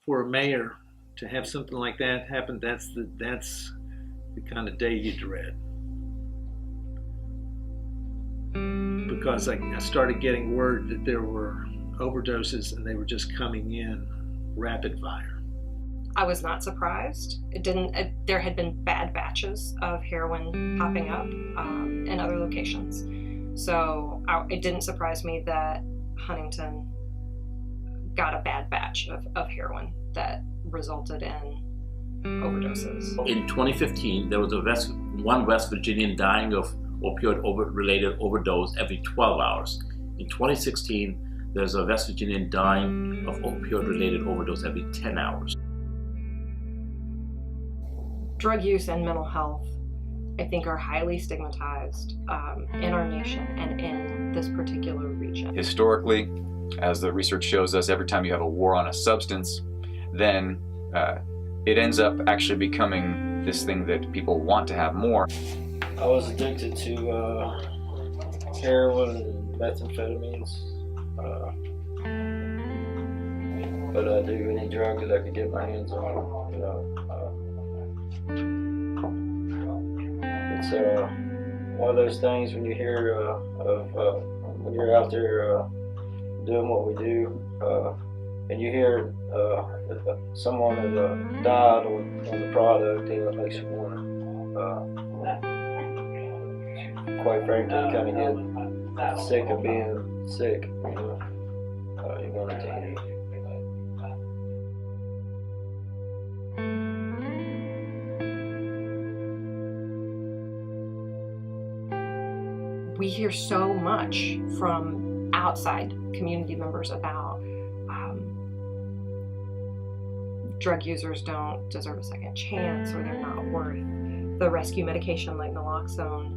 for a mayor to have something like that happen, that's the kind of day you dread. Because I started getting word that there were overdoses and they were just coming in rapid fire. I was not surprised. There had been bad batches of heroin popping up in other locations. So it didn't surprise me that Huntington got a bad batch of heroin that resulted in overdoses. In 2015, there was one West Virginian dying of opioid-related overdose every 12 hours. In 2016, there's a West Virginian dying of opioid-related overdose every 10 hours. Drug use and mental health, I think, are highly stigmatized in our nation and in this particular region. Historically, as the research shows us, every time you have a war on a substance, then it ends up actually becoming this thing that people want to have more. I was addicted to heroin and methamphetamines, but I do any drug that I could get my hands on. It's one of those things when you hear when you're out there doing what we do, and you hear someone that died on the product, it makes you want to. Quite frankly, kind of get sick of being sick. You want it to end. We hear so much from outside community members about drug users don't deserve a second chance, or they're not worth the rescue medication like naloxone.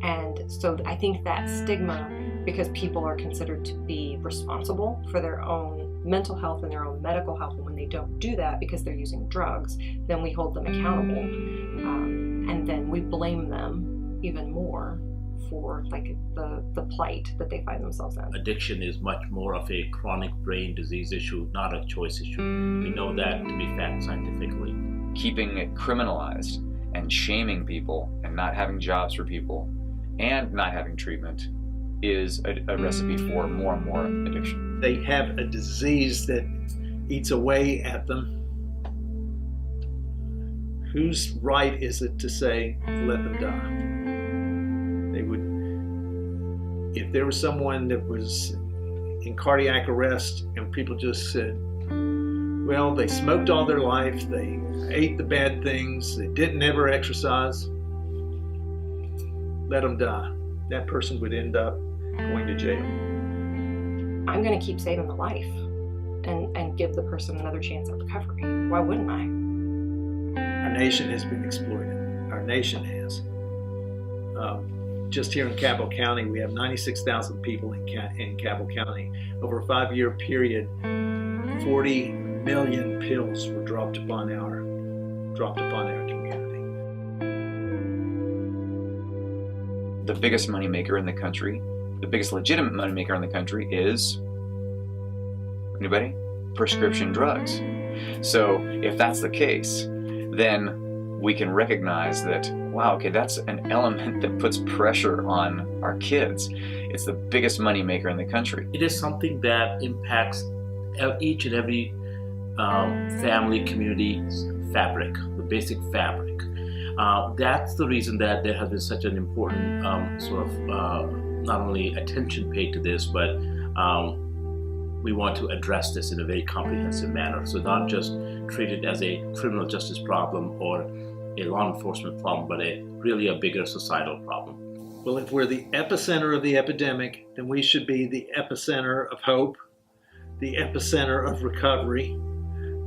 And so I think that stigma, because people are considered to be responsible for their own mental health and their own medical health, and when they don't do that because they're using drugs, then we hold them accountable, and then we blame them even more for like the plight that they find themselves in. Addiction is much more of a chronic brain disease issue, not a choice issue. We know that to be fact scientifically. Keeping it criminalized and shaming people and not having jobs for people and not having treatment is a recipe for more and more addiction. They have a disease that eats away at them. Whose right is it to say, let them die? They would, if there was someone that was in cardiac arrest and people just said, well, they smoked all their life, they ate the bad things, they didn't ever exercise, let them die. That person would end up going to jail. I'm going to keep saving the life and give the person another chance at recovery. Why wouldn't I? Our nation has been exploited. Our nation has. Just here in Cabell County, we have 96,000 people in Cabell County. Over a 5-year period, 40 million pills were dropped upon our community. The biggest moneymaker in the country, the biggest legitimate moneymaker in the country is, anybody? Prescription drugs. So if that's the case, then we can recognize that, wow, okay, that's an element that puts pressure on our kids. It's the biggest moneymaker in the country. It is something that impacts each and every family, community fabric, the basic fabric. That's the reason that there has been such an important not only attention paid to this, but we want to address this in a very comprehensive manner. So not just treat it as a criminal justice problem or a law enforcement problem, but really a bigger societal problem. Well, if we're the epicenter of the epidemic, then we should be the epicenter of hope, the epicenter of recovery,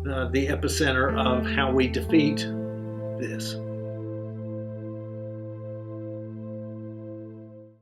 the epicenter of how we defeat this.